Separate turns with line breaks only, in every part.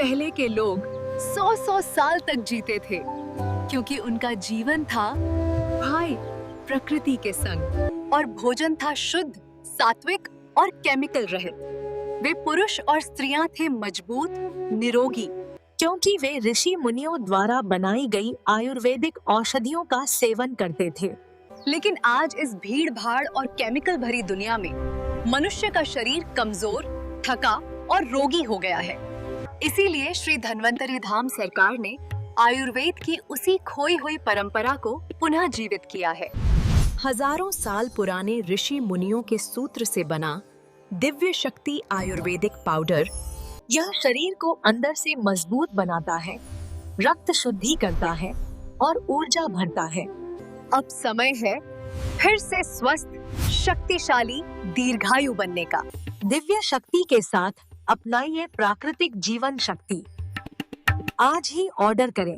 पहले के लोग 100-100 साल तक जीते थे क्योंकि उनका जीवन था भाई प्रकृति के संग और भोजन था शुद्ध, सात्विक और केमिकल रहित। वे पुरुष और स्त्रियां थे मजबूत, निरोगी,
क्योंकि वे ऋषि मुनियों द्वारा बनाई गई आयुर्वेदिक औषधियों का सेवन करते थे।
लेकिन आज इस भीड़ भाड़ और केमिकल भरी दुनिया में मनुष्य का शरीर कमजोर, थका और रोगी हो गया है। इसीलिए श्री धन्वंतरी धाम सरकार ने आयुर्वेद की उसी खोई हुई परंपरा को पुनः जीवित किया है।
हजारों साल पुराने ऋषि मुनियों के सूत्र से बना दिव्य शक्ति आयुर्वेदिक पाउडर यह शरीर को अंदर से मजबूत बनाता है, रक्त शुद्धि करता है और ऊर्जा भरता है।
अब समय है फिर से स्वस्थ, शक्तिशाली, दीर्घायु बनने का।
दिव्य शक्ति के साथ अपनाइए प्राकृतिक जीवन शक्ति। आज ही ऑर्डर करें।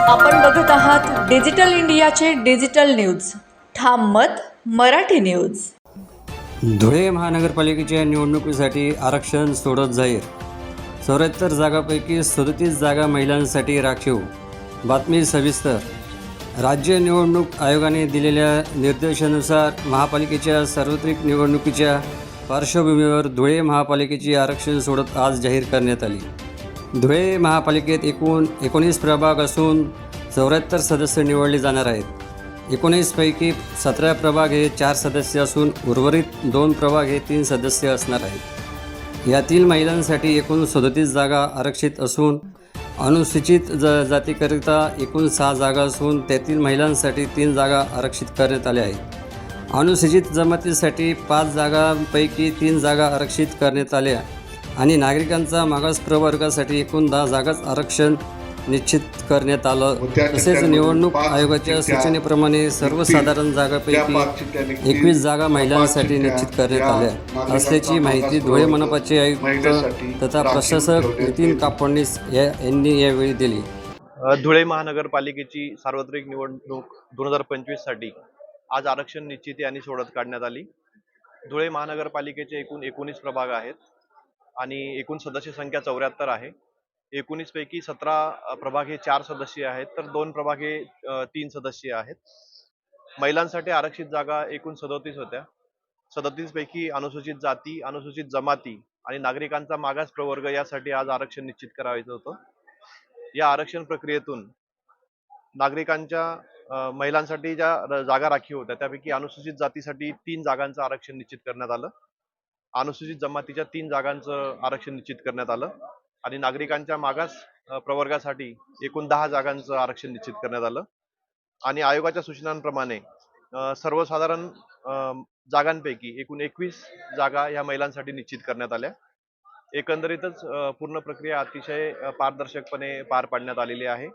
आपण बघत आहात डिजिटल इंडियाचे डिजिटल न्यूज। ठाम मत मराठी न्यूज।
धुळे महानगरपालिकेच्या निवडणुकीसाठी आरक्षण सोडत जाहीर। 74 जागांपैकी 37 जागा महिलांसाठी राखीव। बातमी सविस्तर। राज्य निवडणूक आयोगाने दिलेल्या निर्देशानुसार महापालिकेच्या सार्वत्रिक निवडणुकीच्या पार्श्वभूमीवर धुळे महापालिकेची आरक्षण सोडत आज जाहीर करण्यात आली। धुळे महापालिकेत एकूण 19 प्रभाग असून 74 सदस्य निवडले जाणार आहेत। 19 पैकी 17 प्रभाग हे 4 सदस्य असून उर्वरित 2 प्रभाग हे 3 सदस्य असणार आहेत। यातील महिलांसाठी एकूण 37 जागा आरक्षित असून अनुसूचित जातीकरिता एकूण 6 जागा असून त्यातील महिलांसाठी 3 जागा आरक्षित करण्यात आल्या आहेत। अनुसूचित जमातीसाठी 5 जागांपैकी 3 जागा आरक्षित करण्यात आल्या आणि नागरिकांचा मागास प्रवर्गासाठी एकूण 10 जागाच आरक्षण निश्चित करण्यात आलं। तसेच निवडणूक आयोगाच्या सूचनेप्रमाणे सर्वसाधारण जागांपैकी 21 जागा महिलांसाठी निश्चित करण्यात आल्या असल्याची माहिती धुळे मनपाचे आयुक्त तथा प्रशासक नितीन कापडणीस यांनी यावेळी दिली।
धुळे महानगरपालिकेची सार्वत्रिक निवडणूक 2025 साठी आज आरक्षण निश्चिती आणि सोडत काढण्यात आली। धुळे महानगरपालिकेचे एकूण 19 प्रभाग आहेत आणि एकूण सदस्य संख्या 74 आहे। 19 पैकी 17 प्रभाग हे 4 सदस्य आहेत तर 2 प्रभाग हे 3 सदस्य आहेत। महिलांसाठी आरक्षित जागा एकूण 37 होत्या। 37 पैकी अनुसूचित जाती, अनुसूचित जमाती आणि नागरिकांचा मागास प्रवर्ग यासाठी आज आरक्षण निश्चित करायचं होतं। या आरक्षण प्रक्रियेतून नागरिकांच्या महिलांसाठी ज्या जागा राखीव होत्या त्यापैकी अनुसूचित जातीसाठी 3 जागांचं आरक्षण निश्चित करण्यात आलं। अनुसूचित जमातीच्या 3 जागांचं आरक्षण निश्चित करण्यात आलं आणि नागरिकांच्या मागास प्रवर्गासाठी एकूण 10 जागांचं आरक्षण निश्चित करण्यात आलं आणि आयोगाच्या सूचनांप्रमाणे सर्वसाधारण जागांपैकी एकूण 21 जागा ह्या महिलांसाठी निश्चित करण्यात आल्या। एकंदरीतच पूर्ण प्रक्रिया अतिशय पारदर्शकपणे पार पाडण्यात आलेली आहे।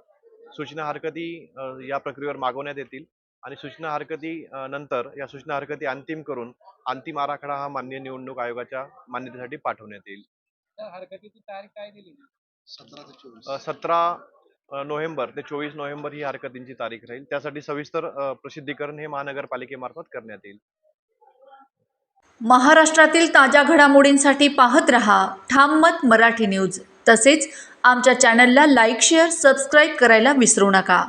सूचना हरकती या प्रक्रियेवर मागवण्यात येतील आणि सूचना हरकती नंतर या सूचना हरकती अंतिम करून अंतिम आराखडा हा माननीय निवडणूक आयोगाच्या मान्यतेसाठी पाठवण्यात येईल।
हरकतीची तारीख काय दिली?
17 नोव्हेंबर ते 24 नोव्हेंबर ही हरकतींची तारीख राहील। त्यासाठी सविस्तर प्रसिद्धीकरण हे महानगरपालिकेमार्फत करण्यात येईल।
महाराष्ट्रातील ताज्या घडामोडींसाठी पाहत रहा ठाम मत मराठी न्यूज। तसेच आमच्या चॅनलला लाईक, शेअर, सबस्क्राईब करायला विसरू नका।